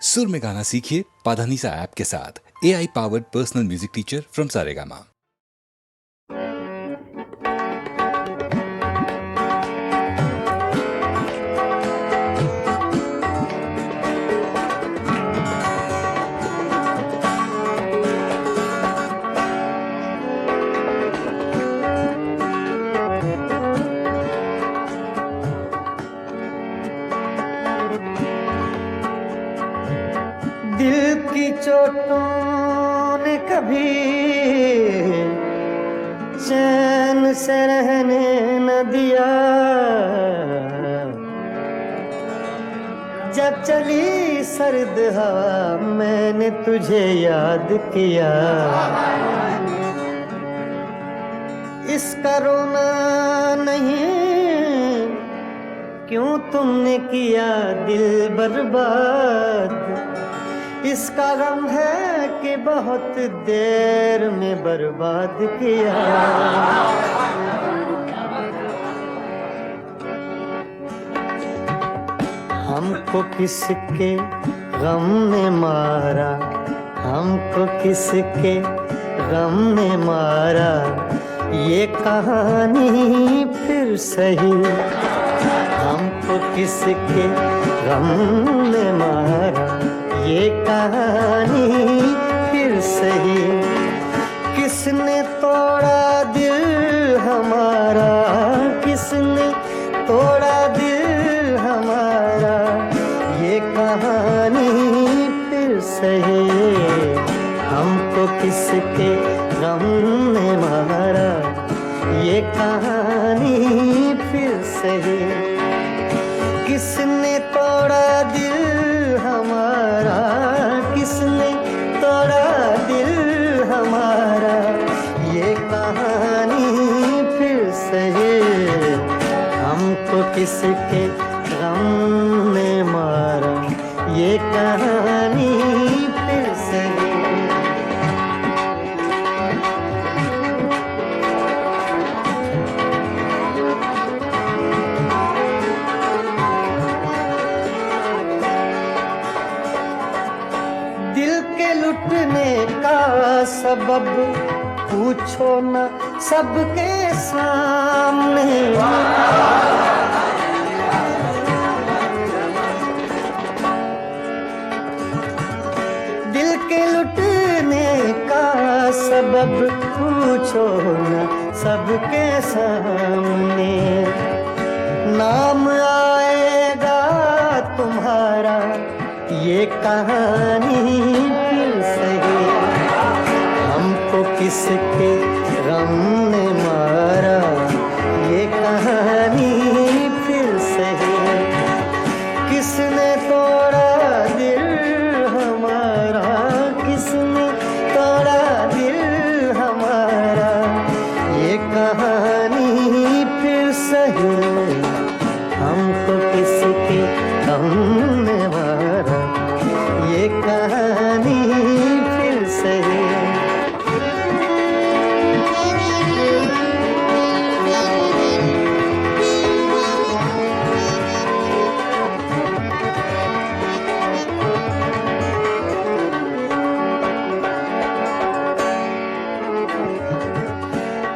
सुर में गाना सीखिए पाधानीसा ऐप के साथ। AI powered personal music teacher from Saregama. दिल की चोटों ने कभी चैन से रहने न दिया। जब चली सर्द हवा मैंने तुझे याद किया। इसका रोना नहीं क्यों तुमने किया दिल बर्बाद। इसका गम है कि बहुत देर में बर्बाद किया। हमको किसके गम ने मारा, हमको किसके गम ने मारा, ये कहानी फिर सही। हमको किसके गम ने मारा, ये कहानी फिर सही। किसने तोड़ा दिल हमारा, किसने तोड़ा दिल हमारा, ये कहानी फिर सही। हमको किसके गम ने मारा, ये कहानी फिर सही। किसने तोड़ा दिल हमारा, किसने तोड़ा दिल हमारा, ये कहानी फिर सही। हमको किसके गम ने मारा, ये कहानी फिर सही। लुटने का सबब पूछो न सबके सामने। दिल के लुटने का सबब पूछो न सबके सामने। नाम आएगा तुम्हारा, ये कहानी सही। हमको किसके गम ने मारा, ये कहानी फिर सही। किसने तोड़ा दिल हमारा, किसने तोड़ा दिल हमारा, ये कहानी फिर सही। हमको किसके गम ने मारा, ये कहानी फिर सही।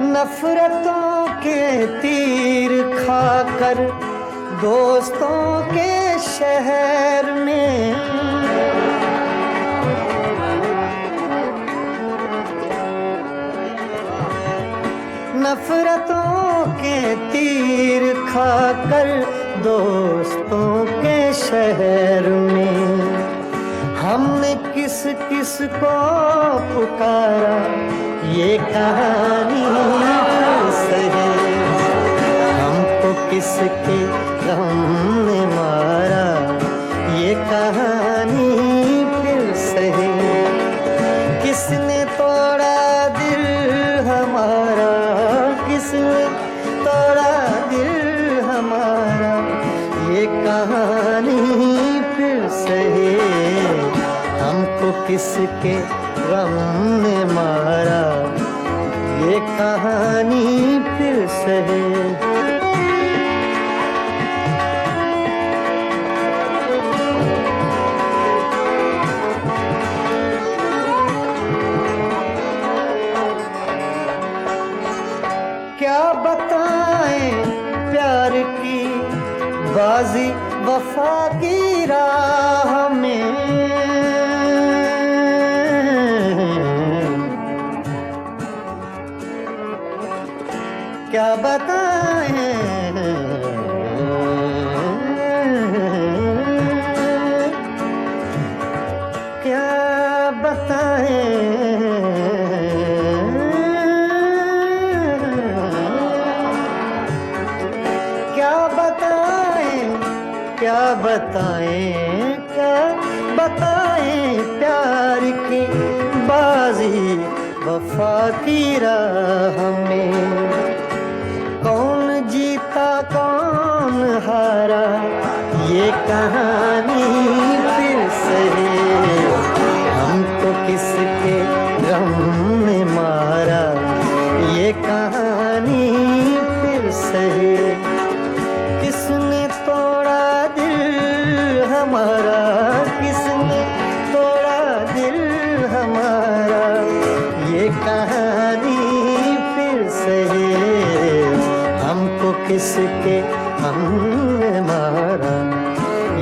नफरतों के तीर खाकर दोस्तों के शहर में, नफरतों के तीर खाकर दोस्तों के शहर में, हमने किस किस को पुकारा, ये कहानी सही। हमको किसके गम ने मारा, ये कहानी फिर सही। किसने तोड़ा दिल हमारा, किसने तोड़ा दिल हमारा, ये कहानी फिर सही। हमको किसके गम ने मारा, ये कहानी फिर सही। बताएं, क्या बताएं, क्या बताएं, क्या बताएं, क्या बताएं प्यार की बाजी वफा की राह में। कौन जीता कौन हारा ये कहानी फिर से, हमको किसके गम ने मारा ये कहानी फिर से। किसने तोड़ा दिल हमारा, किसने तोड़ा दिल हमारा ये कहानी फिर से, हमको किसके हमने मारा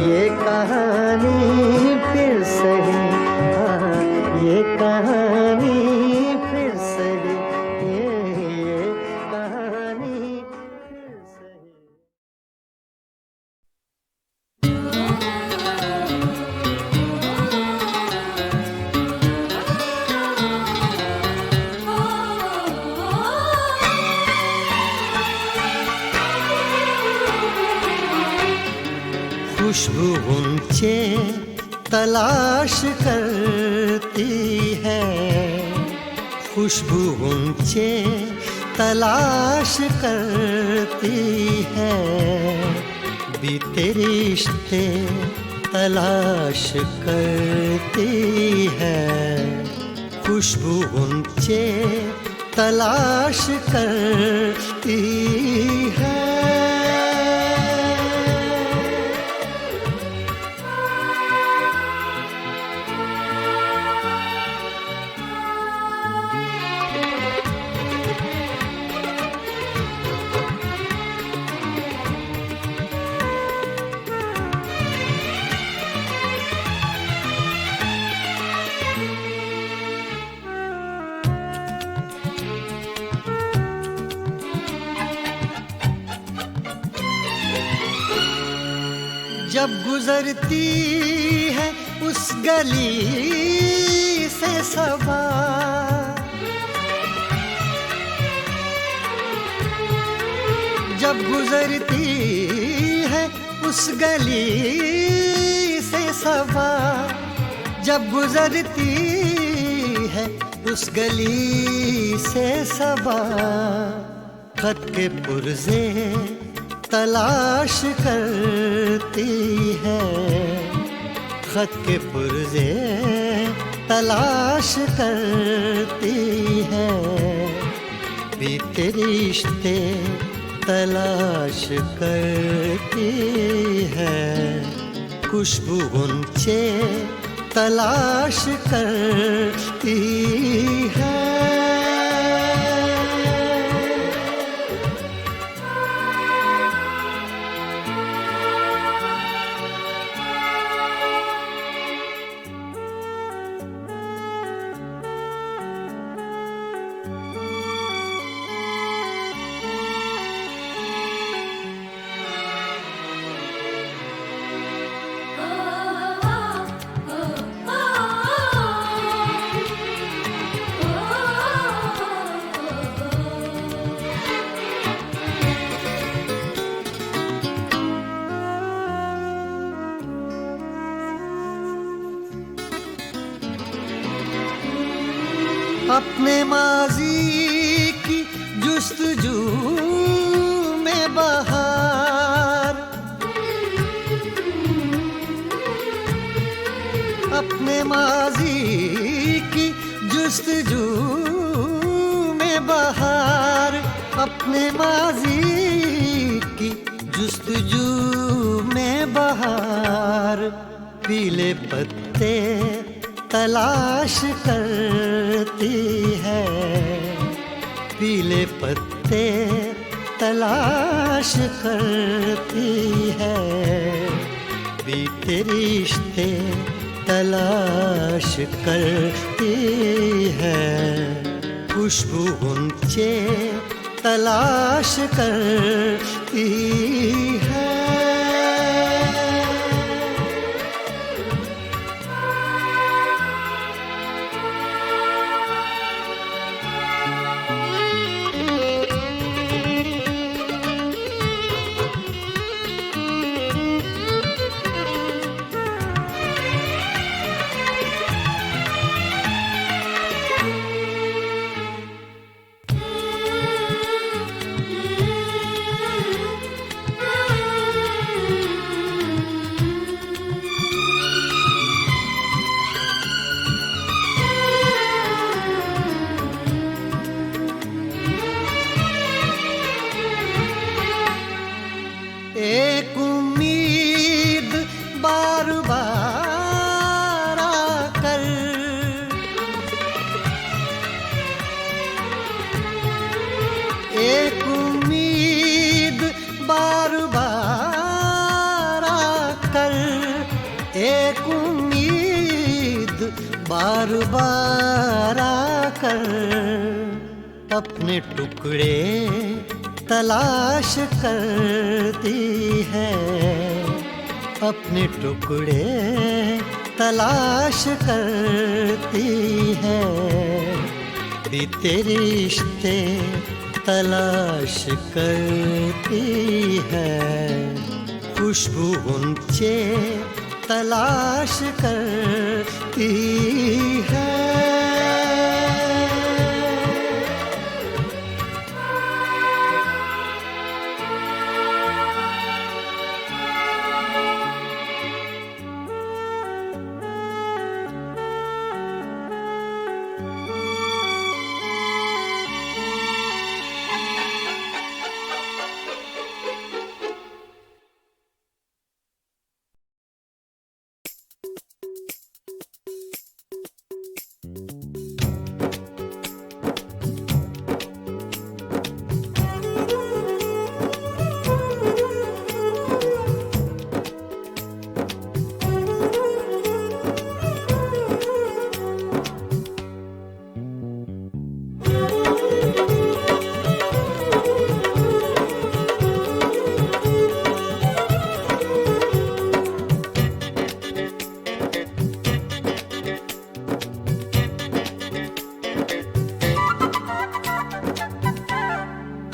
ये कहानी फिर से, ये कहानी फिर से, ये कहानी फिर से। खुशबू ऊंचे तलाश करती है, खुशबू ऊंचे तलाश करती है, बीते रिश्ते तलाश करती है। खुशबू ऊंचे तलाश करती है। जब गुजरती है उस गली से सबा, जब गुजरती है उस गली से सबा, जब गुजरती है उस गली से सबा, खत के पुर्जे तलाश करती है, खत के पुर्जे तलाश करती है, बीते रिश्ते तलाश करती है। खुशबू ऊंचे तलाश करती है। अपने माजी की जुस्तजू में बहार, अपने माजी की जुस्तजू में बहार, अपने माजी की जुस्तजू में बहार, पीले पत्ते तलाश करती है, पीले पत्ते तलाश करती है, बीते रिश्ते तलाश करती है। खुशबू ऊंचे तलाश करती है। एक उम्मीद बार बार आकर, एक उम्मीद बार बार आकर, एक उम्मीद बार बार आकर अपने टुकड़े तलाश करती है, अपने टुकड़े तलाश करती है। बीते रिश्ते तलाश करती है, खुशबू ऊंचे तलाश करती है।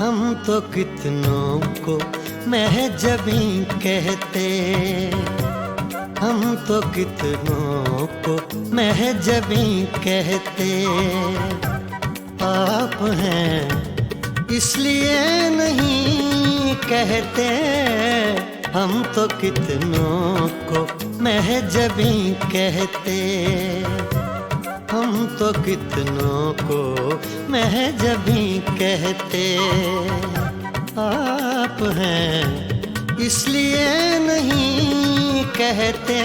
हम तो कितनों को महजबी कहते, हम तो कितनों को महजबी कहते। आप हैं इसलिए नहीं कहते, हम तो कितनों को महजबी कहते। हम तो कितनों को महजबी कहते। आप हैं इसलिए नहीं कहते,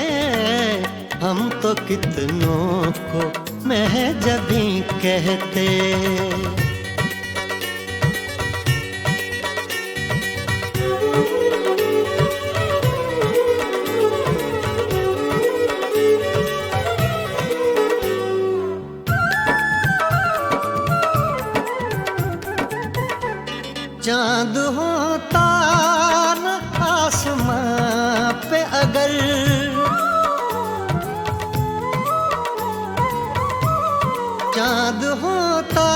हम तो कितनों को महजबी कहते। चाँद होता न आसमां पे अगर, चाँद होता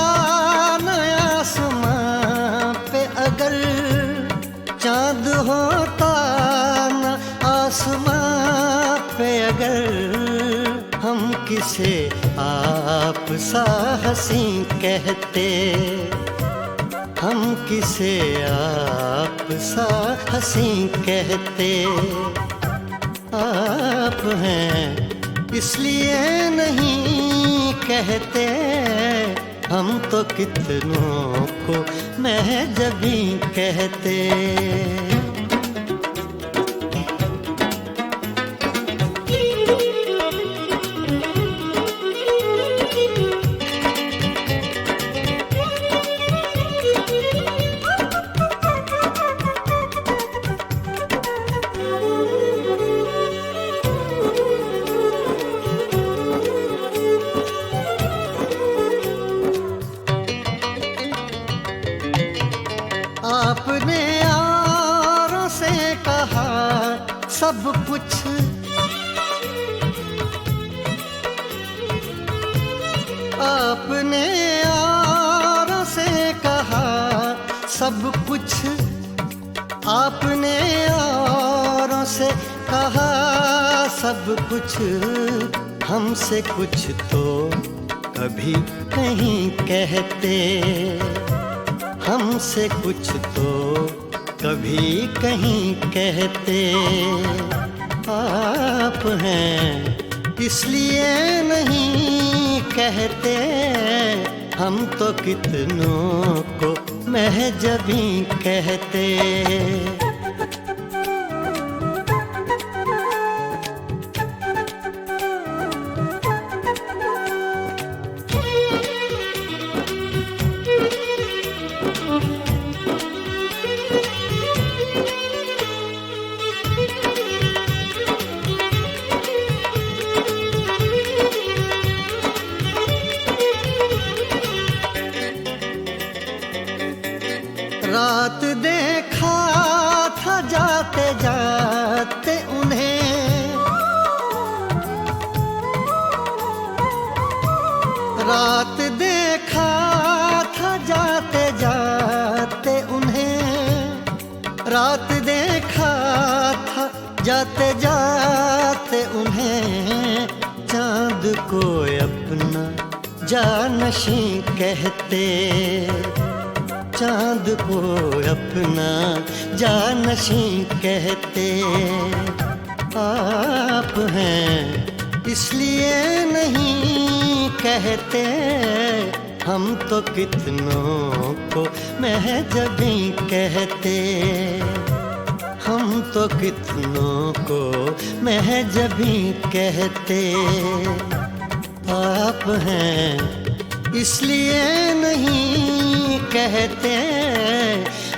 न आसमां पे अगर, चाँद होता न आसमां पे अगर, हम किसे आप सा हंसी कहते। हम किसे आप सा हंसी कहते। आप हैं इसलिए नहीं कहते, हम तो कितनों को महजबी कहते। आपने औरों से कहा सब कुछ, आपने औरों से कहा सब कुछ, हमसे कुछ तो कभी नहीं कहते, हमसे कुछ तो कभी कहीं कहते। आप हैं इसलिए नहीं कहते, हम तो कितनों को महजबी कहते। रात देखा था जाते जाते उन्हें, रात देखा था जाते जाते उन्हें, रात देखा था जाते जाते उन्हें, चांद को अपना जानशी कहते, चांद को अपना जानशी कहते। आप हैं इसलिए नहीं कहते, हम तो कितनों को महजबी कहते, हम तो कितनों को महजबी कहते। आप हैं इसलिए नहीं कहते,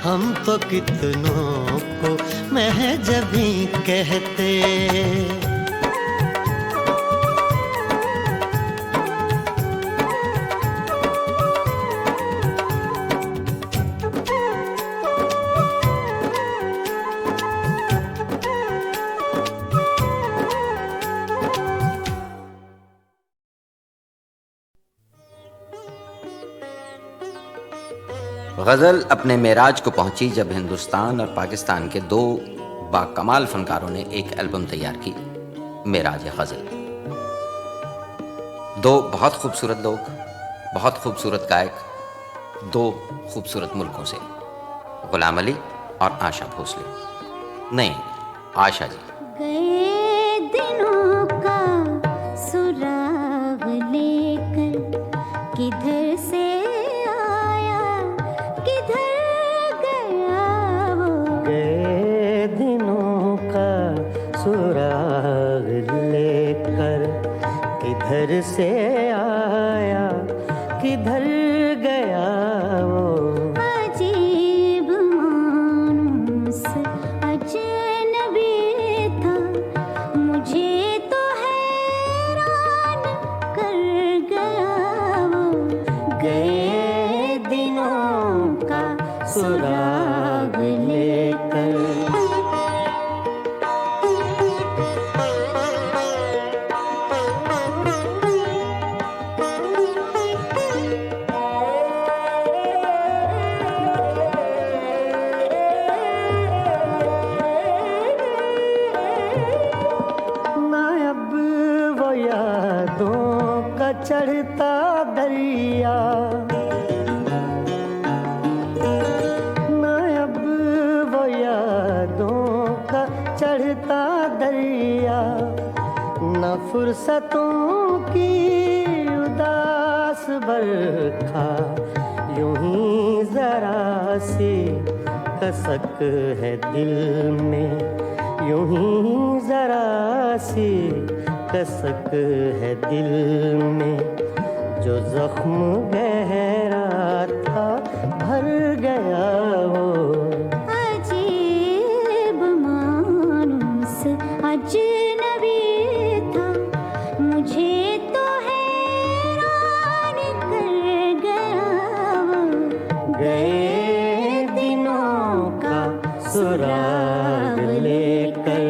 हम तो कितनों को महजबी कहते। गज़ल अपने मेराज को पहुंची जब हिंदुस्तान और पाकिस्तान के दो बाकमाल फनकारों ने एक एल्बम तैयार की, मेराज गज़ल। दो बहुत खूबसूरत लोग, बहुत खूबसूरत गायक, दो खूबसूरत मुल्कों से, गुलाम अली और आशा भोसले। नहीं, आशा जी। गए दिनों का सुराग लेकर किधर से आया, किधर गया वो। गए दिनों का सुराग लेकर किधर से आया, किधर गया वो। अजीब मानूस अजनबी था, मुझे तो हैरान कर गया वो। गए दिनों का सुराग लेकर। चढ़ता दरिया ना, अब वो यादों का चढ़ता दरिया, न फुर्सतों की उदास बरखा, यूं ही जरा सी कसक है दिल में, यूं ही जरा सी कसक है दिल में। जो जख्म गहरा था भर गया वो। अजीब मानूस अजनबी था, मुझे तो हैरान कर गया वो। गए दिनों का सुराग लेकर।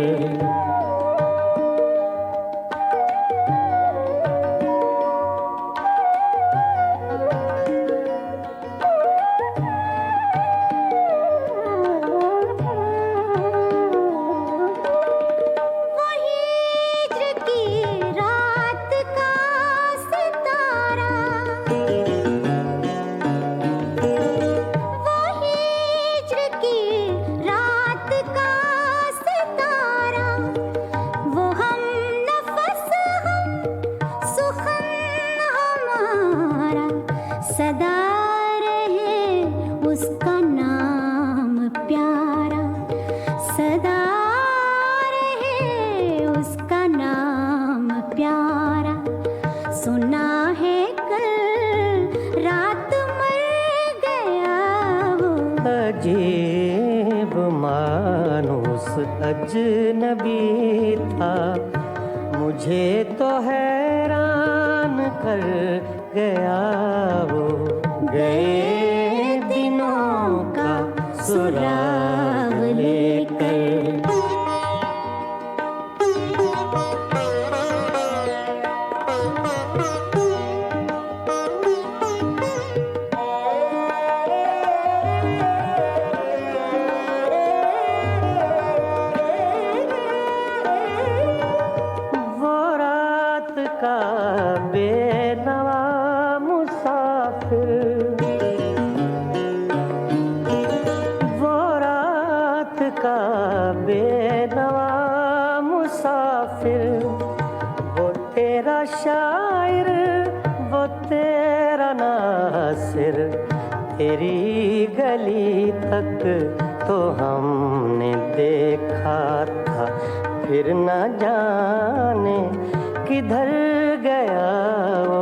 सदा रहे उसका नाम प्यारा, सदा रहे उसका नाम प्यारा। सुना है कल रात मर गया वो, अजीब मानुस अजनबी था, मुझे तो हैरान कर गया वो। गए दिनों का सुराग लेकर, वो रात का बेनवा मुसाफिर, वो रात का बेनवा मुसाफिर, वो तेरा शायर, वो तेरा नासिर, तेरी गली तक तो हमने देखा था, फिर न जाने किधर गया वो।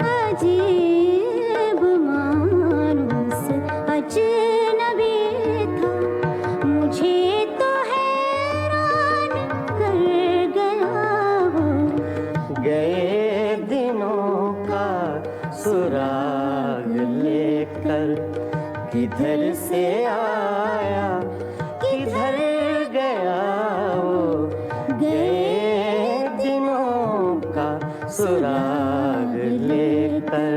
अजीब मानुस अजनबी था, मुझे तो हैरान कर गया वो। गए दिनों का सुराग लेकर, किधर से आया किधर गया वो। गए दिनों का सुराग लेकर।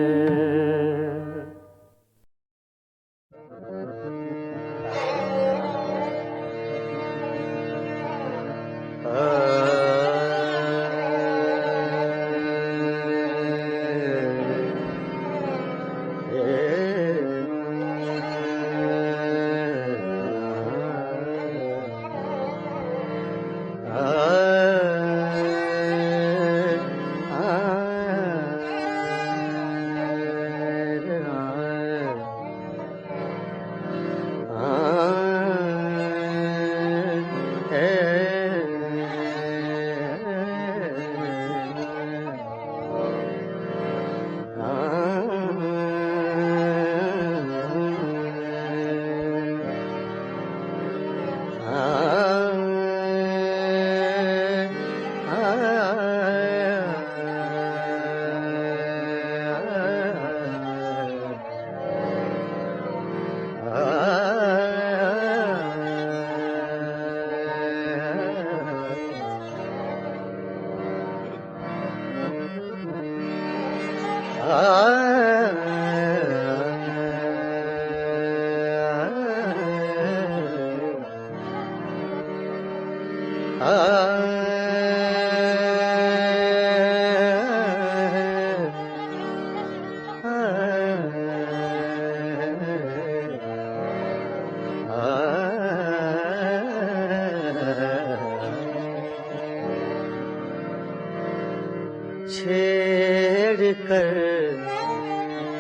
छेड़ कर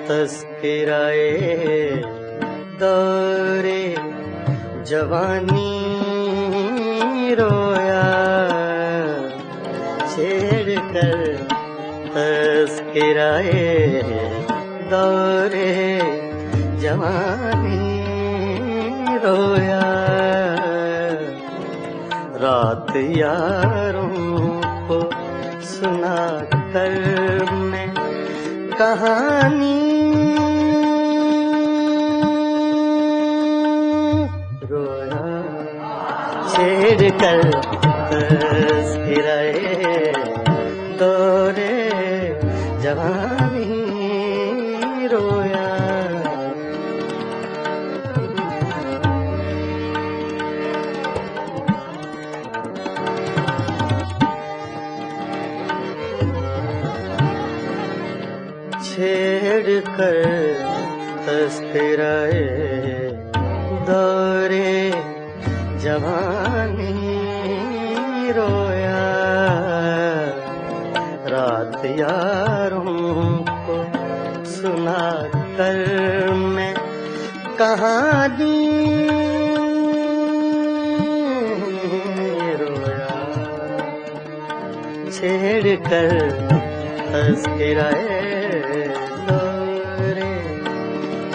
तस्कराए दौरे जवानी रोया, छेड़ कर तस्कराए दौरे जवानी रोया। रात यारों को सुना कर मैं कहानी रोया, छेड़ कर तस्कराए दौरे जवानी रोया। छेड़ कर तस्कराए दौरे जवानी रोया। रात यारों को सुना कर मैं कहानी रोया, छेड़ कर तज़किराए दौरे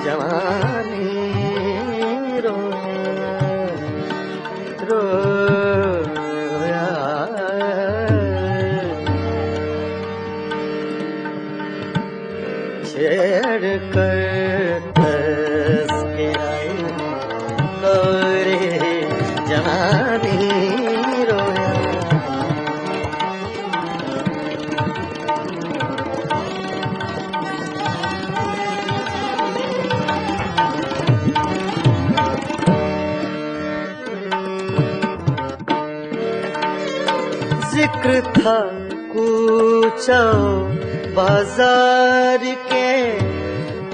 जवानी रोया, छेड़ कर तज़किराए दौरे जवानी रोया। जिक्र था कूचो बाजार के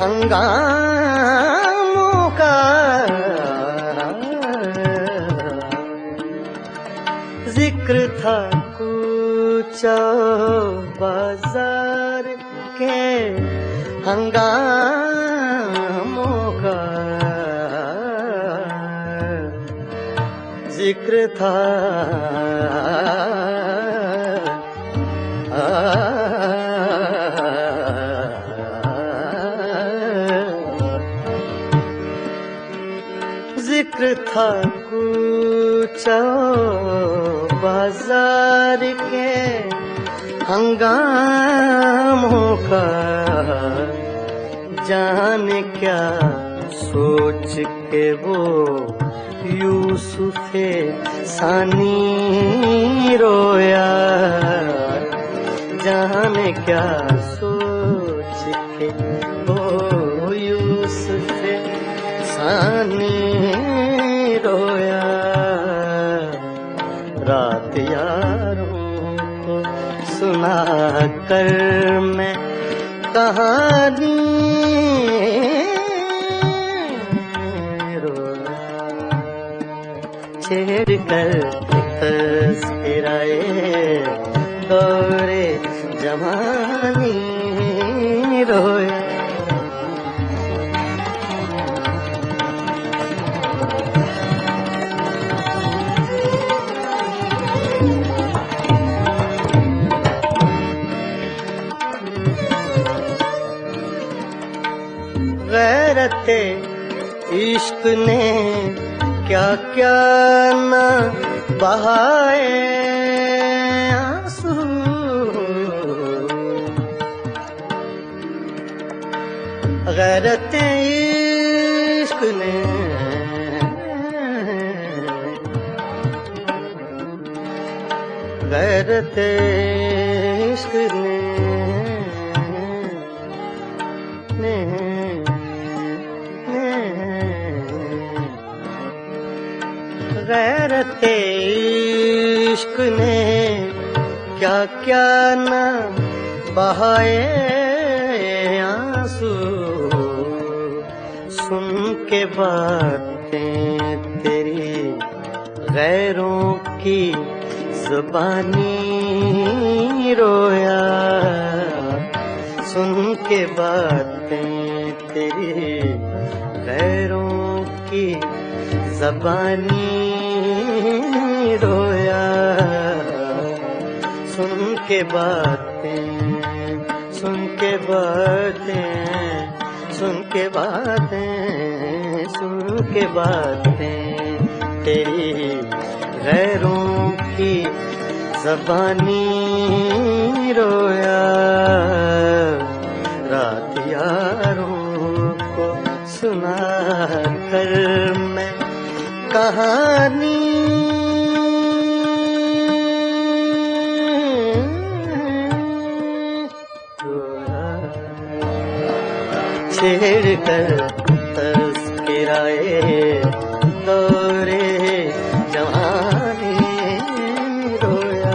हंगामों का, जिक्र था कूचो बाजार के हंगामों का, जिक्र था जिक्र था कूचो बाजार के हंगामों का, जाने क्या सोच के वो यूसुफ़े सानी रोया, जाने क्या सोच के वो यूसुफ़े सानी रोया। रात यारों को सुना कर मैं कहानी रोया, छेड़ कर तज़किराए दौरे जवानी रोया। गैरते इश्क ने क्या क्या न बहाए आंसू, गैरते इश्क ने गैरते इश्क ने गैरते इश्क ने क्या क्या न बहाए आंसू, सुन के बातें तेरी गैरों की ज़बानी रोया, सुन के बातें तेरी गैरों की ज़बानी रोया, सुन के बातें सुन के बातें सुन के बातें सुन के बातें तेरी गैरों की ज़बानी रोया। रात यारों को सुना कर मैं कहानी छेड़ कर तज़किराए दौरे जवानी रोया।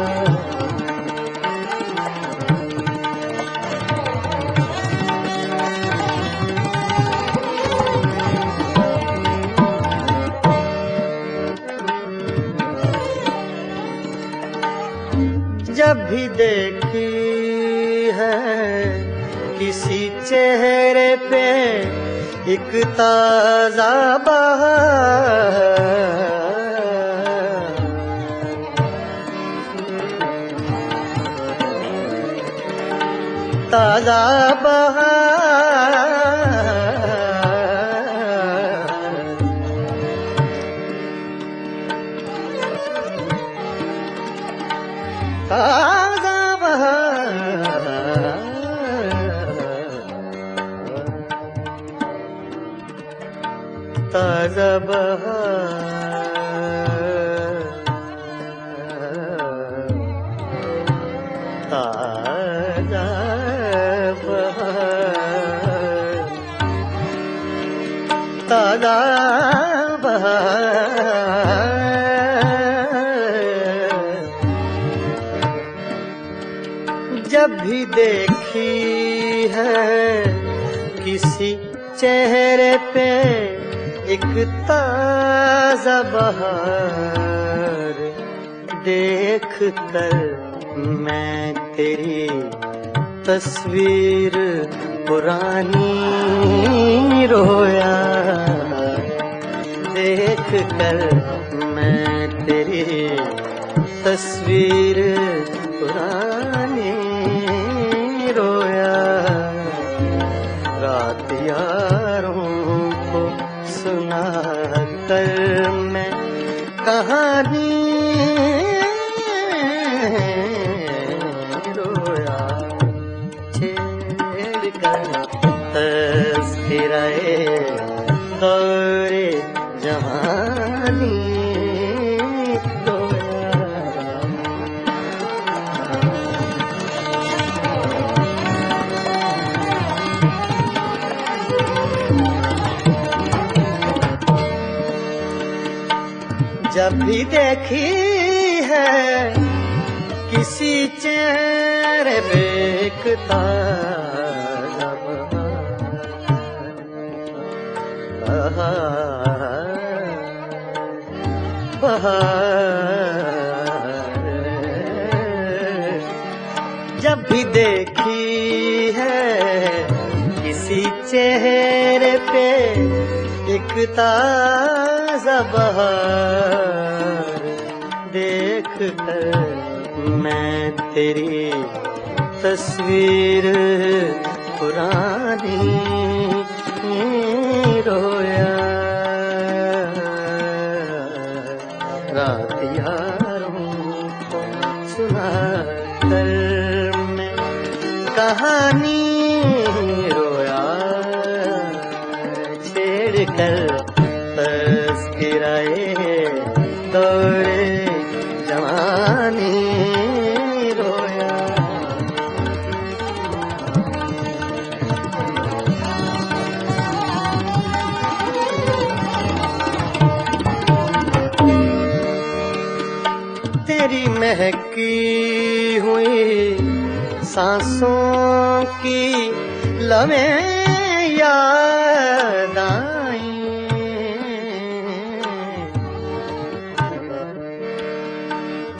जब भी देखी है किसी चेहरे पे एक ताजा बहार, ताजा बहार, ताजा बहार, ताजा बहार, ताजा बहार, ताजा बहार। जब भी देखी है किसी चेहरे पे एक ताजा बहार, देख कर मैं तेरी तस्वीर पुरानी रोया, देख कर मैं तेरी तस्वीर पुरानी रोया। रात यारों को सुना कर मैं कहानी रोया, छेड़ कर तज़किराए दौरे जवानी रोया। जब भी देखी है किसी चेहरे पे एक ताजा बहार, जब भी देखी है किसी चेहरे पे एक ताजा बहार, देख कर मैं तेरी तस्वीर पुरानी रोया। रात यारों को सुना कर मैं कहानी रोया, छेड़ कर तज़किराए दौरे जवानी रोया। तेरी महकी हुई सांसों की लम्हें याद आई,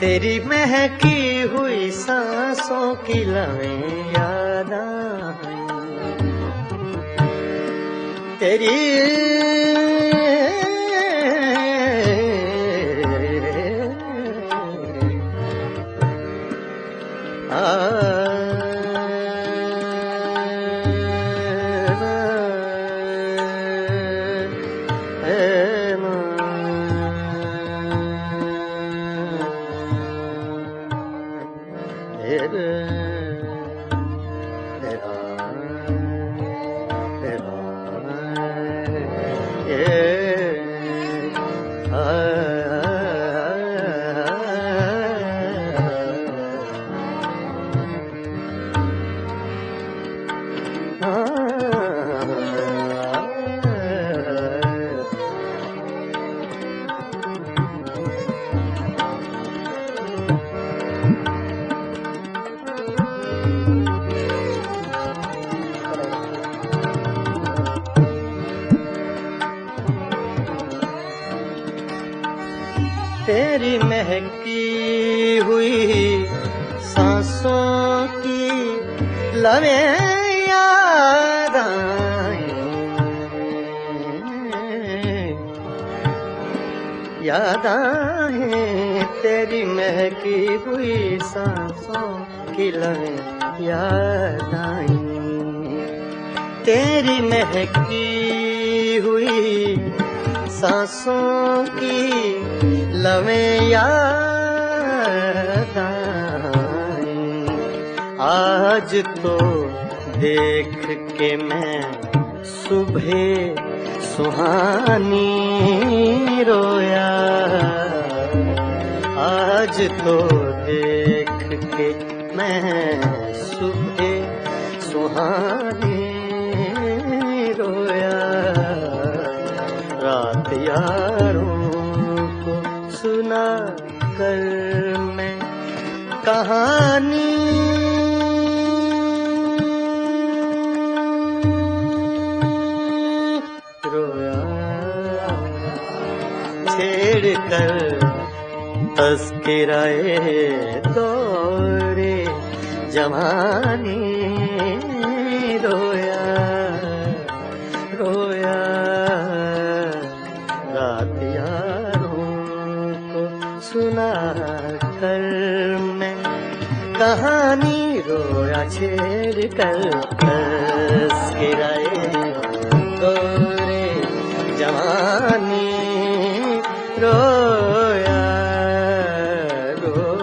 तेरी महकी हुई सांसों की लम्हें याद आई, तेरी तेरी महकी हुई सांसों की लम्हें याद आए, याद आए तेरी महकी हुई सांसों की लवें याद आई, तेरी महकी हुई सांसों की लवें याद आई। आज तो देख के मैं सुबह सुहानी रोया, आज तो देख के मैं सुबह सुहानी रोया, रात यारों को सुना कर मैं कहानी रोया, छेड़ कर तज़किराए दौरे जवानी रोया, रोया, रात यारों को सुना कर मैं कहानी रोया, छेड़ कर तज़किराए दौरे जवानी रोया, रोया।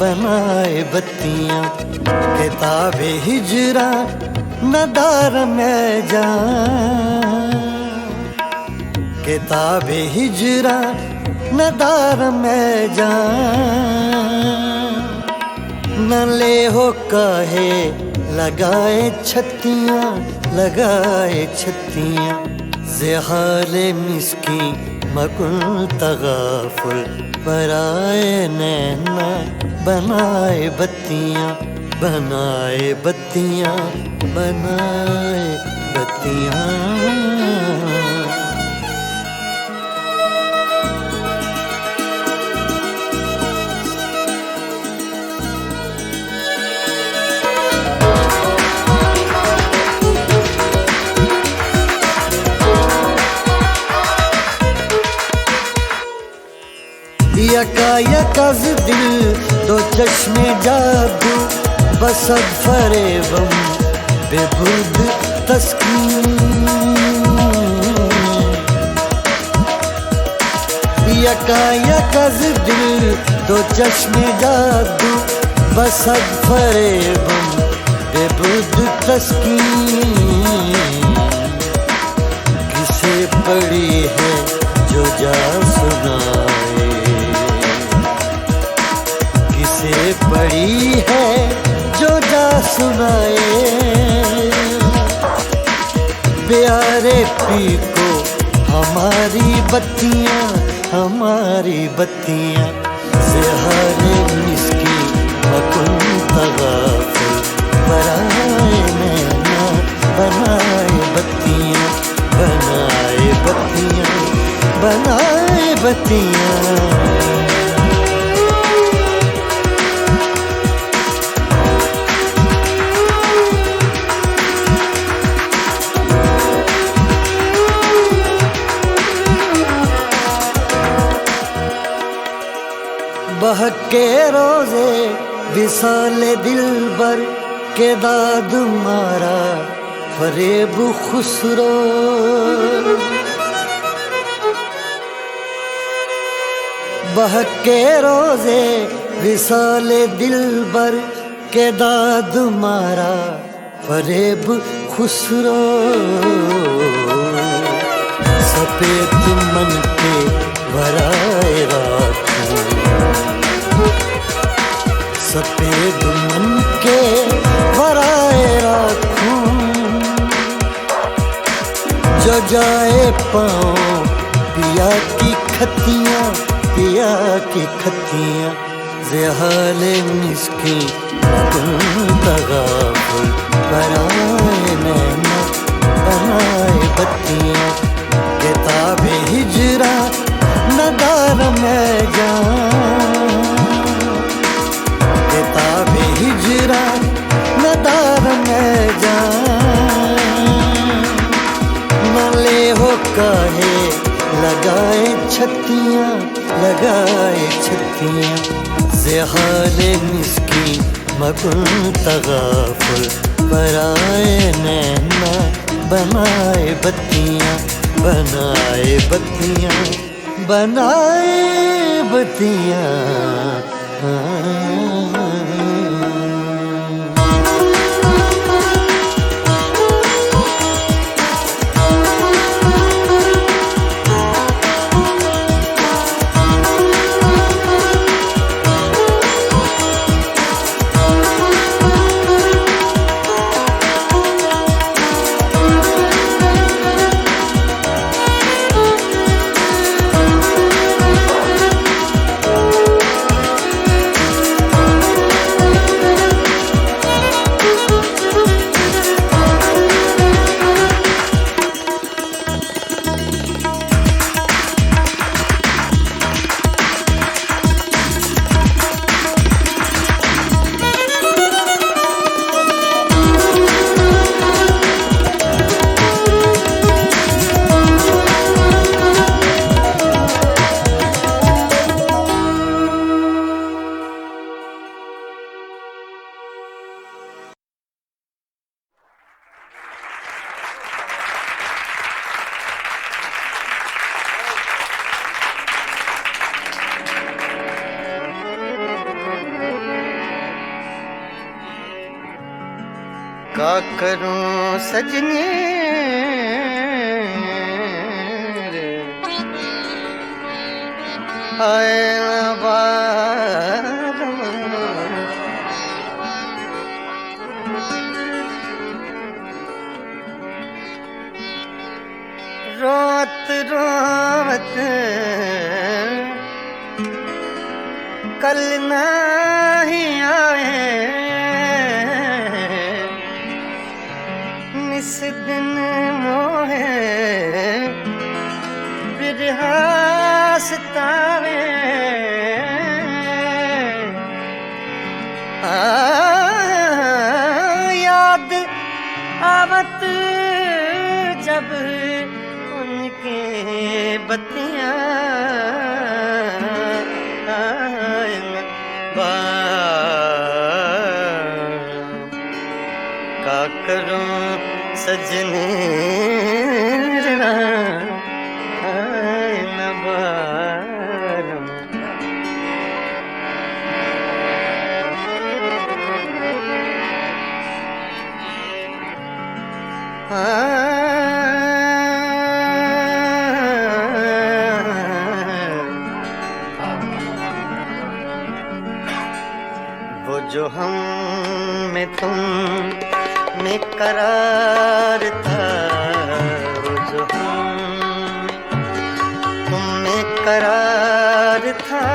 बनाए बत्तियाँ किताब हिजरा नदार में जान, किताब हिजरा नदार में जान, न ले हो काहे लगाए छत्तियाँ, लगाए छत्तियाँ, ज़हाले मिस्की मकुल तगाफुल, बराए नैना बनाए बत्तियाँ, बनाए बत्तियाँ, बनाए बत्तियाँ। यका यकाज दिल दो चश्मे जादू बसद फरेबम बेबुद तस्कीन, यका यकाज दिल दो चश्मे जादू बसद फरेबम बेबुद तस्कीन, किसे पड़ी है जो जा सुनाए, किसे पड़ी है जो जा सुनाए, प्यारे पी को हमारी बत्तियाँ, हमारी बत्तियाँ, ज़हाले मिस्की मकुल तगाफुल, बराए नैना बत्तियां। बहके रोजे विसाले दिलबर के दाद मारा फरेब खुसरो। बहके रोजे विसाले दिलबर के दाद मारा फरेब खुसरो। सफेद मन के भराए राखूं, सफेद मन के भराए राखूं। जो जाए पाँव पिया की खतियाँ, पिया की खतियाँ। ज़हाले मिस्की तगाफुल बनाए नैना बनाए बत्तियाँ। किताबे हिजरा नदार में जाऊं, किताबे हिजरा नदार में जाऊं। न ले हो काहे लगाए छत्तियाँ, लगाए छत्तियाँ। ज़हाले मिस्की मकुन तगाफुल बनाए नैना बनाए बत्तियाँ, बनाए बत्तियाँ, बनाए बत्तियाँ। का करूं सजनी रे, आए बारम। रोत रोत कल नहीं आए, निस दिन मोहे बिरहा सतावे। याद आवत जब उनके बत्तियाँ, का करूं सजने न बारम। वो जो हम में तुम में करार था, वो जो हम तुम में करार था,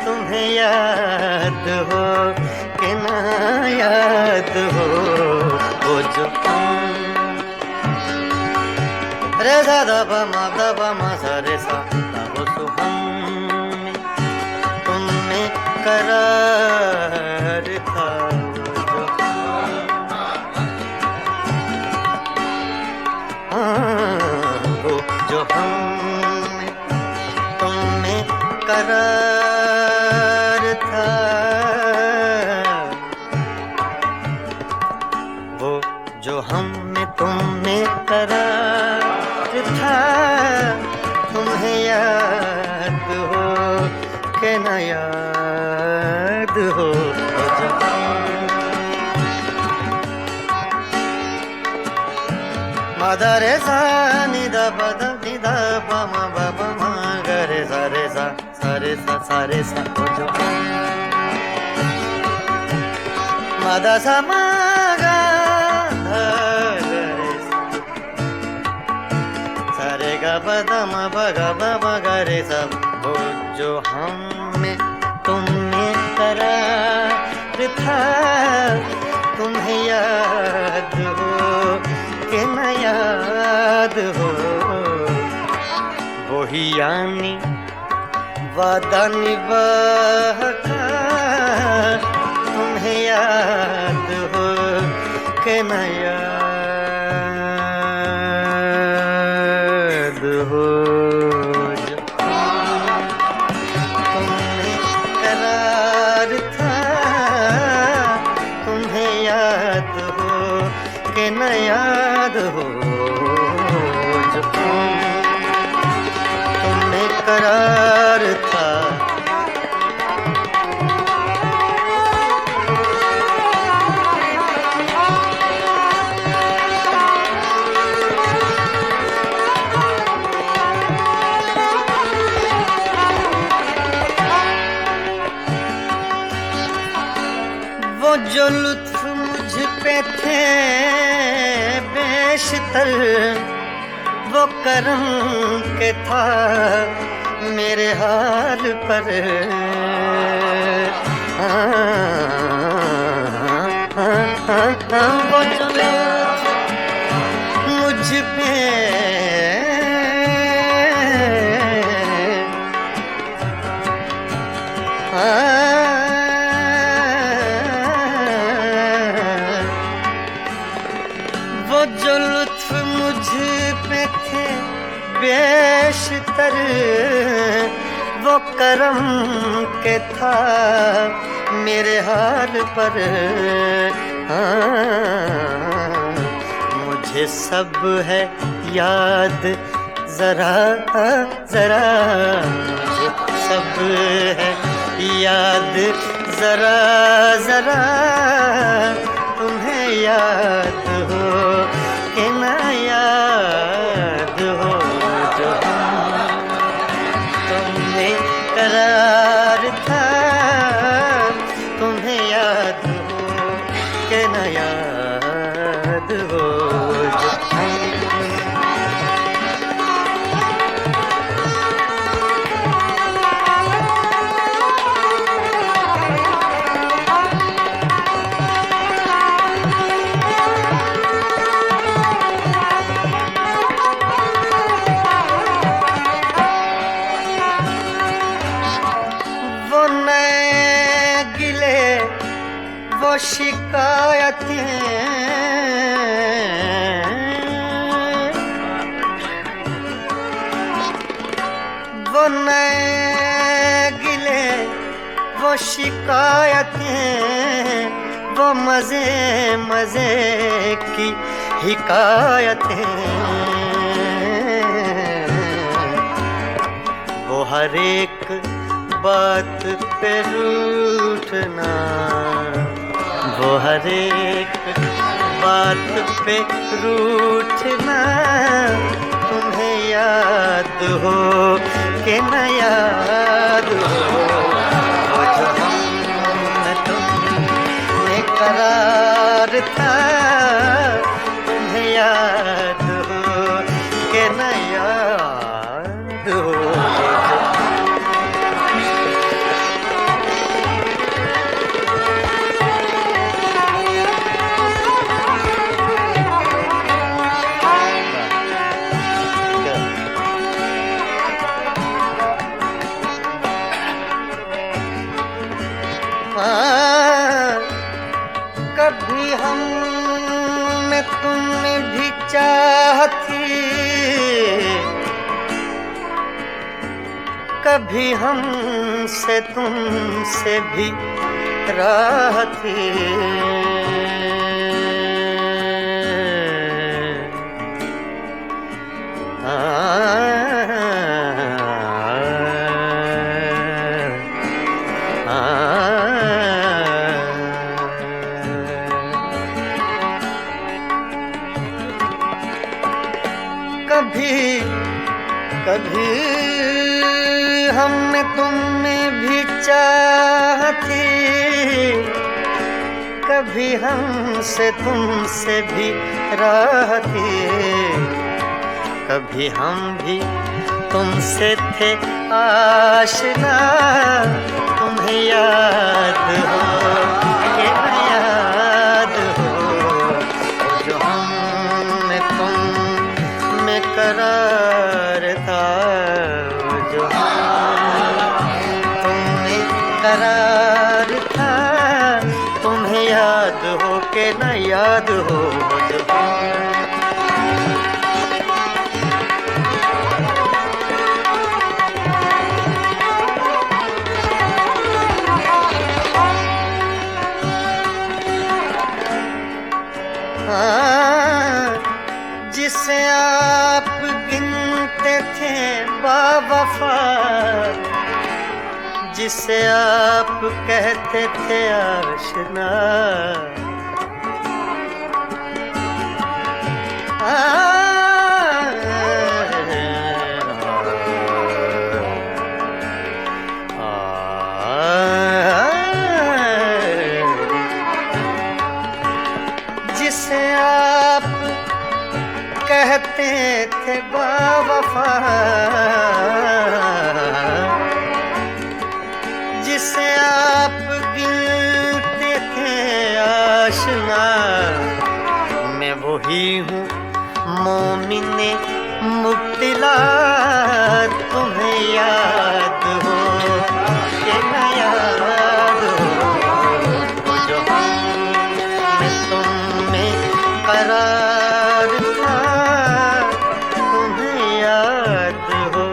तुम्हें याद हो कि ना याद हो। वो जो हम रे सा दा पा मा सा रे सा वो सुहम में तुम में करार था वो जो हम में तुम में करार था वो जो हम में तुम में करार था तुम्हें याद हो के न याद हो जो मादा रे सा नि दा पा दा नि दा पा मा गा रे सा सा रे सा जो मादा सा मा गा धा रे सा रे गा पा दा मा गा रे सा वो जो हम में तुम में करार था तुम्हें याद हो के न याद हो वही यानी वादा निभाता तुम्हें याद हो के न याद हो जो तुम्हें करार था तुम्हें याद हो के न याद हो जो तुम्हें करार था वो जो लुत्फ मुझ पे थे बेशतर वो करम के था मेरे हाल पर वो जो लुत्फ मुझ पे वो जो लुत्फ मुझ पे थे बेशतर वो करम के था मेरे हाल पर मुझे सब है याद जरा जरा मुझे सब है याद जरा जरा तुम्हें याद हो कि न याद हो जो तुम्हें करार था तुम्हें याद हो कि न याद हो जो वो शिकायतें वो नए गिले वो शिकायतें वो मजे मजे की हिकायतें वो हर एक बात पे रूठना वो हर एक बात पे रूठना तुम्हें याद हो कि न याद हो वो जो हमने तुमने करार था तुम्हें याद हो कि न याद हो कभी हम में तुमने भी चाह थी, कभी हमसे तुमसे भी राह थी। कभी कभी हमने तुमने भी चाह थी, कभी हमसे तुमसे भी राह थी। कभी हम भी तुमसे थे आशना, तुम्हें याद हो कि न याद हो, जो हमने तुम में करार था, जो तुम्हें करार था, तुम्हें याद हो कि न याद हो, जो जिसे आप गिनते थे बावफा, जिसे आप कहते थे आशना, जिसे आप कहते थे बावफा, जिसे आप गिनते थे आशना, मैं वही हूँ मोमिने मुब्तिला, तुम्हें याद हो कि न याद हो, जो मैं तुम में करार था, तुम्हें याद हो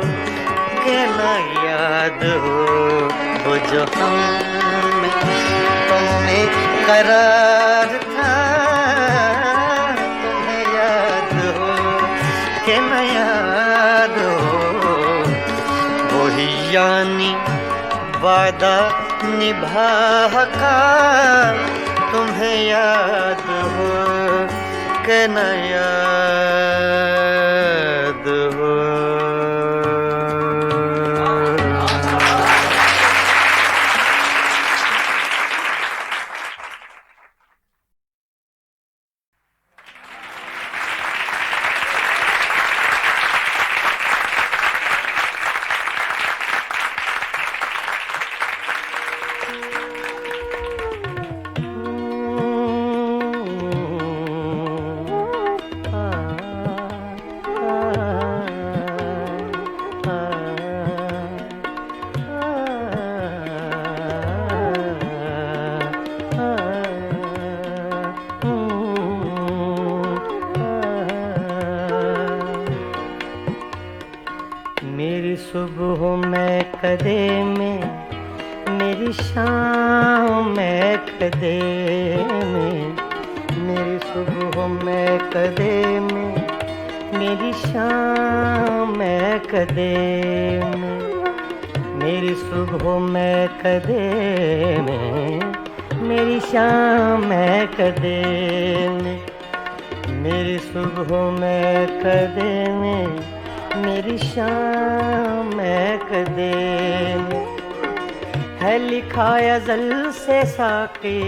कि न याद हो, वो जो हम तुम्हें करार था, तुम्हें याद हो कि न याद हो, वही यानी वादा निभा का, तुम्हें याद हो कि न याद हो। मेरी सुबह में कदे में, मेरी शाम में कदे में, मेरी सुबह में कदे में, मेरी शाम में कदे में, मेरी सुबह में कदे में, मेरी शाम में कदे में, मेरी सुबह में कदे में, मेरी शाम में कदे में, है लिखा अज़ल से साक़ी,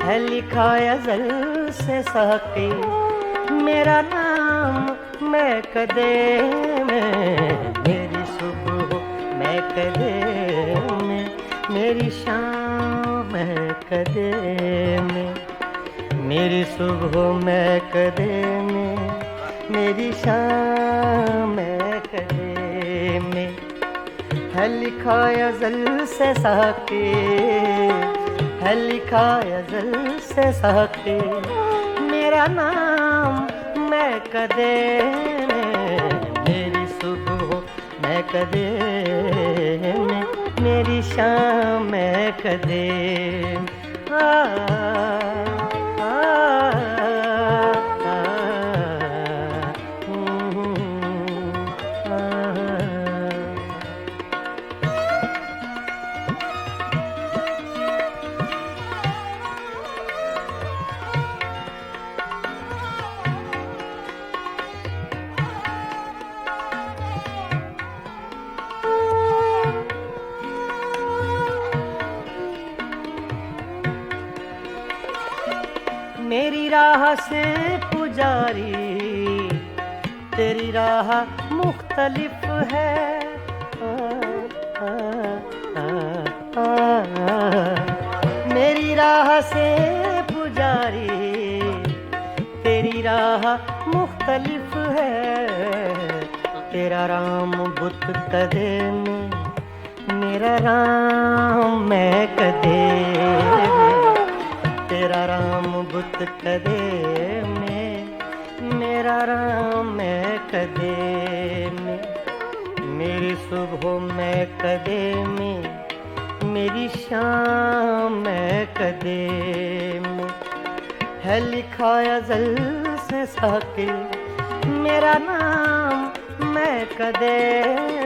है लिखा अज़ल से साक़ी, मेरा नाम मैं कदे में, मेरी सुबह मैं कदे में, मेरी शाम मैं कदे में, मेरी सुबह मैं कदे में, मेरी शाम मैं कदे में, है लिखा अज़ल से साक़ी, है लिखा अज़ल से साके मेरा नाम मैं कदे में, मेरी सुबह मैं कदे में, मेरी शाम मैं कदे आ, आ, मेरी राह से पुजारी तेरी राह मुख्तलिफ है मेरी राह से पुजारी तेरी राह मुख्तलिफ है तेरा राम बुत कदे में मेरा राम मैं कदे में तेरा राम बुत कदे में मेरा राम मैं कदे में मेरी सुबह मैं कदे में मेरी शाम मैं कदे में है लिखा अज़ल से साके मेरा नाम मैं कदे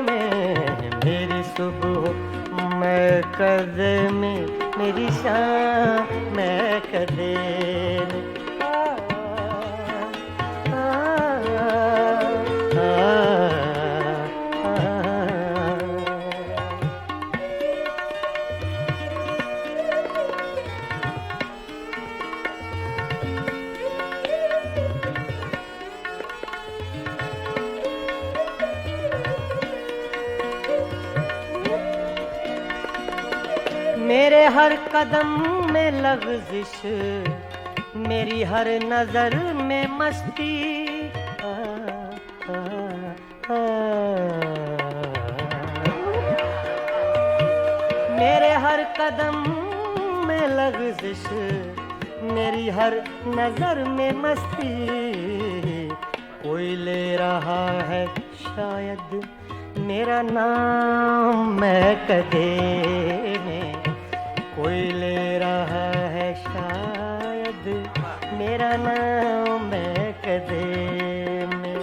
में मेरी सुबह मैं कदे में मेरी शाम मैं कदे में मेरे हर कदम में लग़ज़िश मेरी हर नजर में मस्ती मेरे हर कदम में लग़ज़िश मेरी हर नजर में मस्ती कोई ले रहा है शायद मेरा नाम मैं कदे में कोई ले रहा है शायद मेरा नाम मैं कदे में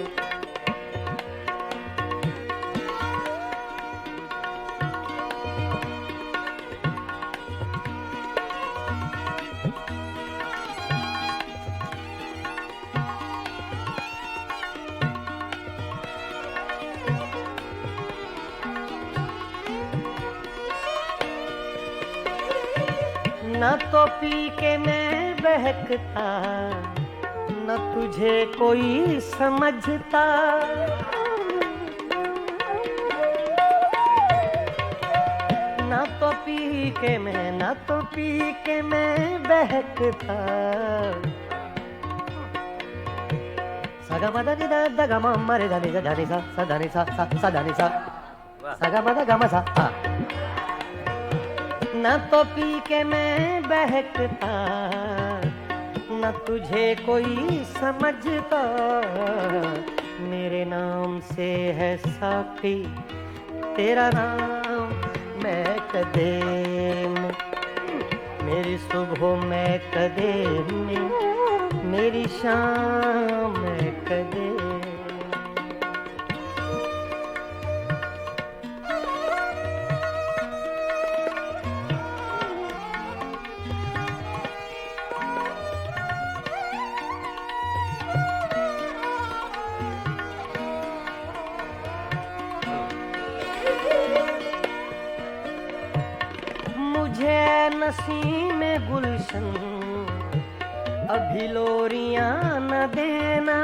न तो पी के मैं बहकता न तुझे कोई समझता न तो पी के मैं बहकता सगा मदा नि दा दा गा मा मा रे दा नि सा सा दा नि सा सा दा नि सा सगा मदा गा मा सा न तो पी के मैं बहकता न तुझे कोई समझता मेरे नाम से है साकी तेरा नाम मैं कदे में मेरी सुबह मैं कदे में मेरी शाम मैं कदे नसीम गुलशन अभी लोरियां न देना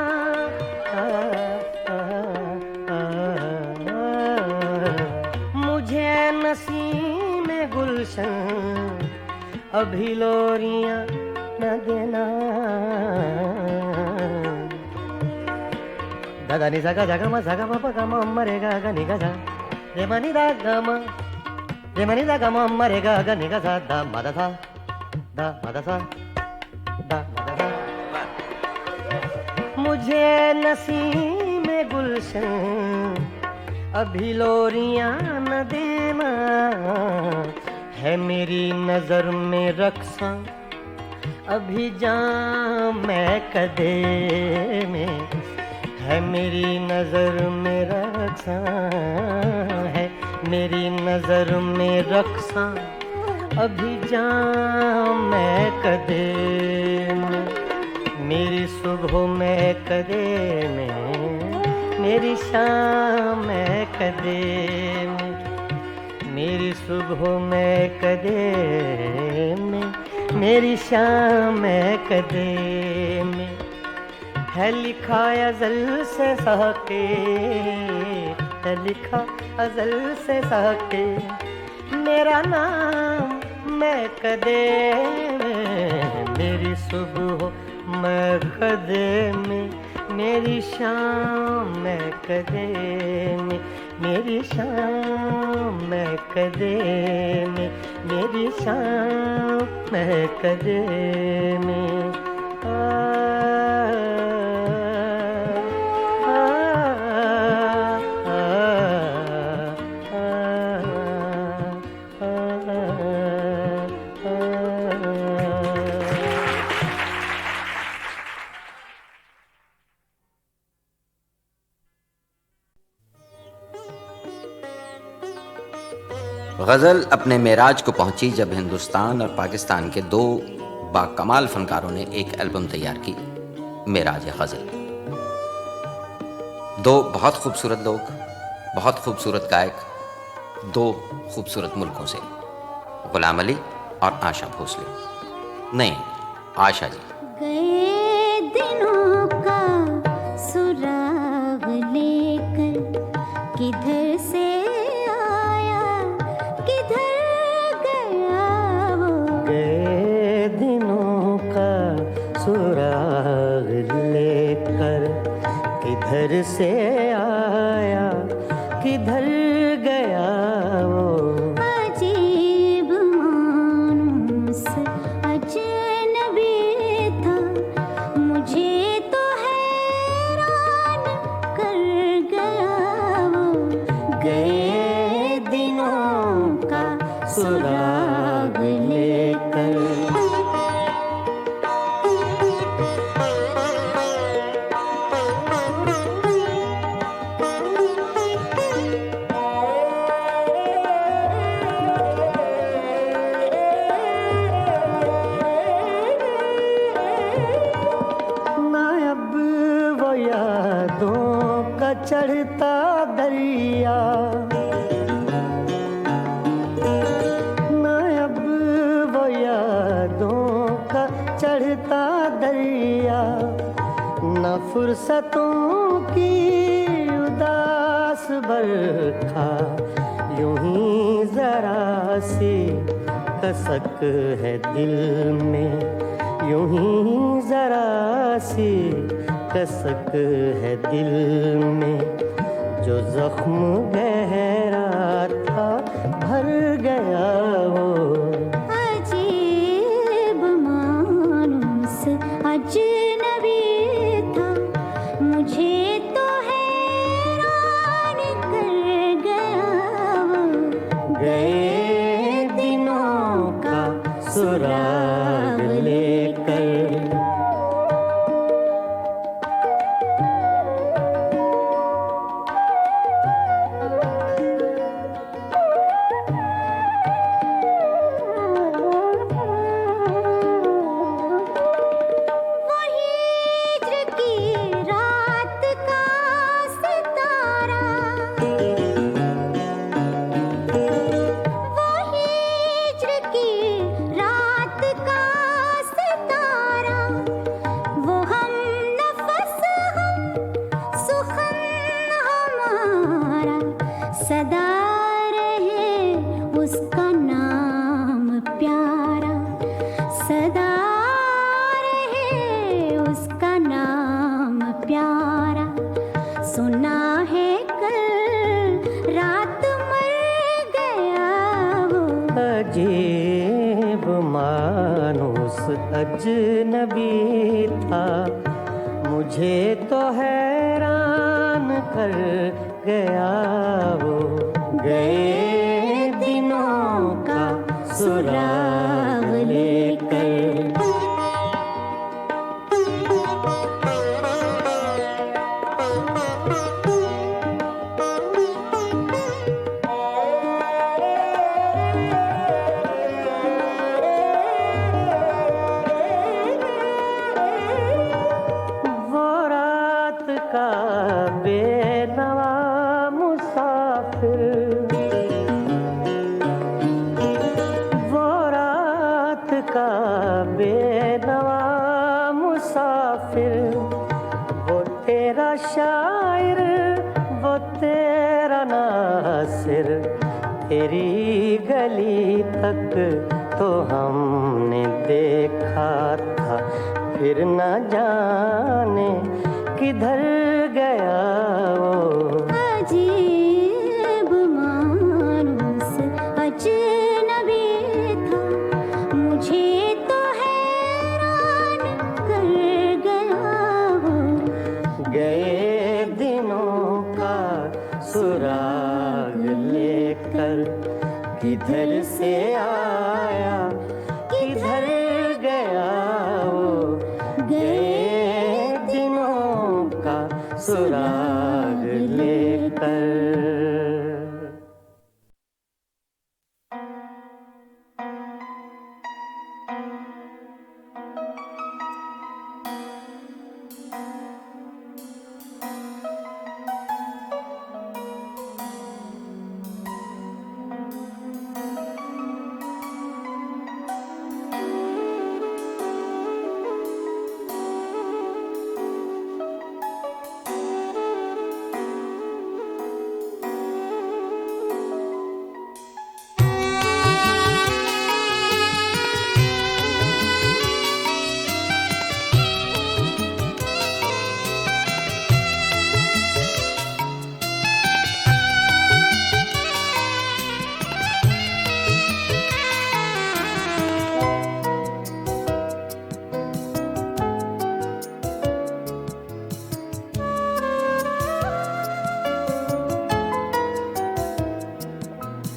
मुझे नसीम गुलशन अभी लोरियां न देना दादा नि सा गा मा सा गा मा पा गा मा मा रे गा गा नि गा सा रे मा नि दा गा मा रे मा नि दा गा मा मा रे गा गा नि गा सा दा मा दा सा दा दा सा दा दा दा। मुझे नसीम गुलशन अभी लोरियां न देना, है मेरी नजर में रक्सा अभी जाम मैं कदे में, है मेरी नजर में रक्सा, है मेरी नजर में रक्सा अभी जाम मैं कदे में, मेरी सुबह में कदे में, मेरी शाम में कदे में, मेरी सुबह में कदे में, मेरी शाम में कदे में, है लिखा अज़ल से साके, है लिखा अज़ल से साके, मेरा नाम मैं कदे में, मेरी सुबह मैं कदे में, मेरी शाम मैं कदे में, मेरी शाम मैं कदे में, मेरी शाम मैं कदे में। गज़ल अपने मेराज को पहुंची जब हिंदुस्तान और पाकिस्तान के दो बाकमाल फनकारों ने एक एल्बम तैयार की, मेराज गज़ल। दो बहुत खूबसूरत लोग, बहुत खूबसूरत गायक, दो खूबसूरत मुल्कों से, गुलाम अली और आशा भोसले। नहीं, आशा जी। गए दिनों का सुराग लेकर किधर से आया किधर गया वो, गए दिनों का सुराग लेकर किधर से आया किधर गया वो, अजीब मानूस अजनबी था, मुझे तो हैरान कर गया वो, गए दिनों का सुराग लेकर। चढ़ता दरिया ना अब वो यादों का चढ़ता दरिया, न फुर्सतों की उदास बरखा, यूं ही जरा सी कसक है दिल में, यूं ही जरा सी कसक है दिल में, जो जख्म गहरा था भर गया वो, अजीब मानूस अजनबी था, मुझे तो हैरान कर गया वो, गए दिनों का सुराग लेकर। अजनबी था, मुझे तो हैरान कर गया वो। गए दिनों का सुराग लेकर। बेनवा मुसाफिर, वो रात का बेनवा मुसाफिर, वो तेरा शायर, वो तेरा नासिर, तेरी गली तक तो हमने देखा था, फिर न जाने किधर गया वो। अजीब मानूस अजनबी था, मुझे तो हैरान कर गया वो। गए दिनों का सुराग लेकर, किधर से आया किधर गया वो। गए दिनों का सुराग लेकर।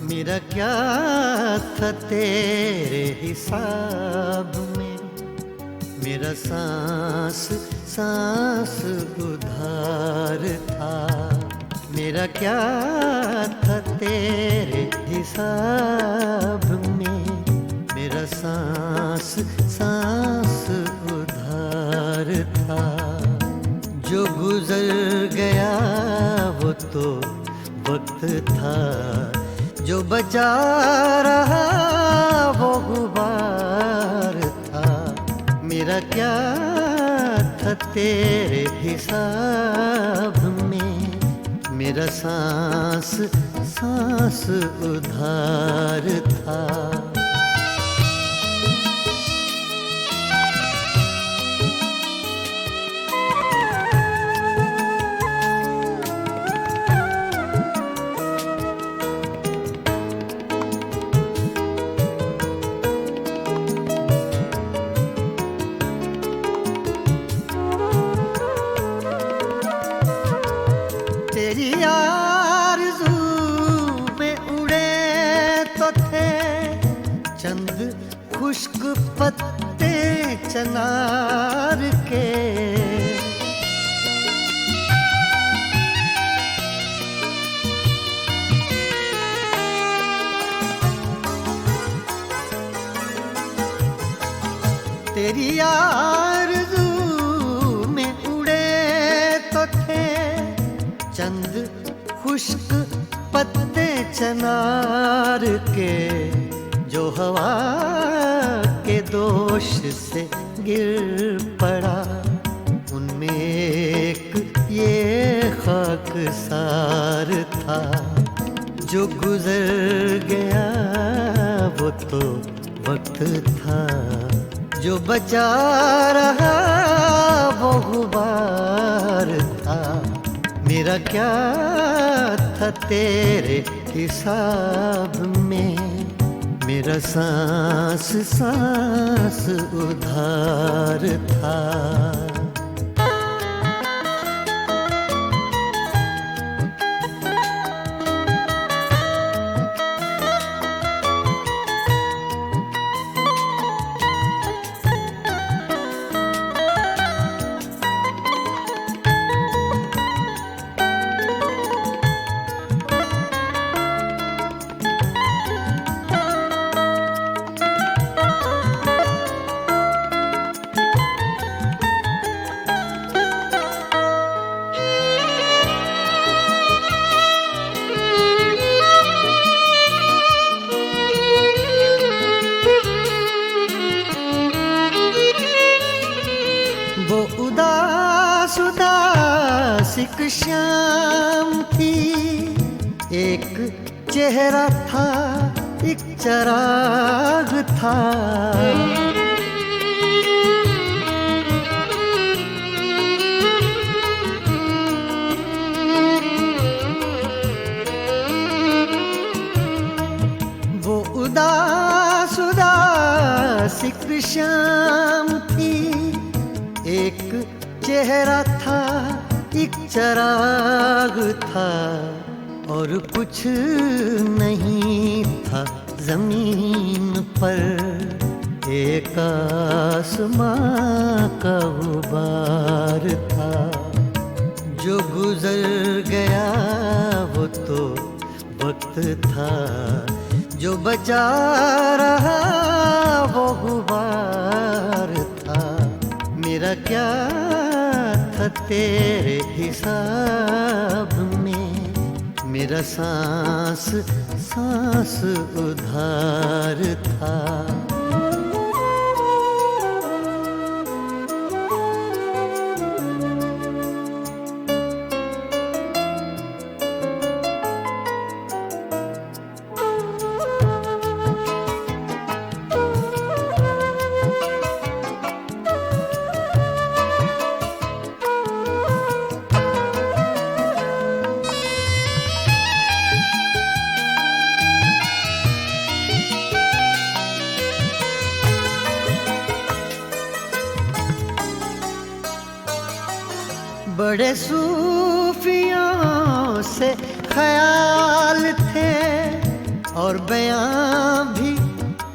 मेरा क्या था तेरे हिसाब में, मेरा सांस सांस उधार था। मेरा क्या था तेरे हिसाब में, मेरा सांस सांस उधार था। जो गुजर गया वो तो वक्त था, जो बचा रहा वो गुबार था। मेरा क्या था तेरे हिसाब में, मेरा सांस सांस उधार था। तेरी आरज़ू में उड़े तो थे चंद खुश्क पत्ते चनार के। तेरी आरज़ू में उड़े तो थे चंद खुश्क पत्ते चनार के, जो हवा के दोष से गिर पड़ा। उनमें एक ये खाकसार था, जो गुजर गया वो तो वक्त था। जो बचा रहा वो गुबार था। मेरा क्या था तेरे हिसाब में, मेरा सांस सांस उधार था। वो उदास उदास एक शाम थी, एक चेहरा था, एक चराग था। वो उदास उदास एक शाम थी, एक चेहरा था, एक चराग था, और कुछ नहीं था जमीन पर, एक आसमां का गुबार था। जो गुजर गया वो तो वक्त था, जो बचा रहा वो गुबार था। मेरा क्या था तेरे हिसाब में, मेरा सांस सांस उधार था। बड़े सूफियों से ख्याल थे, और बयां भी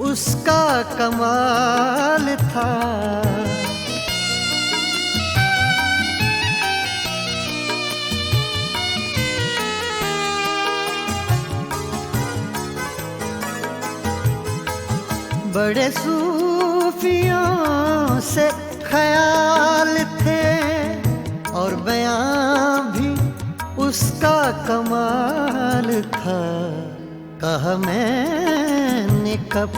उसका कमाल था। बड़े सूफियों से ख्याल थे, और बयां भी उसका कमाल था। कहा मैंने कब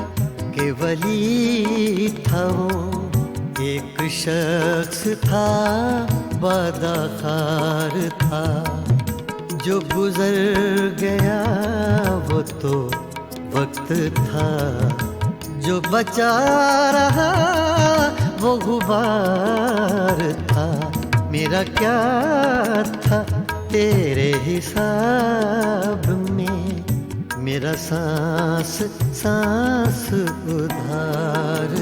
के वली था वो, एक शख्स था बादाखार था। जो गुजर गया वो तो वक्त था, जो बचा रहा वो गुबार था। मेरा क्या था तेरे हिसाब में, मेरा सांस सांस उधार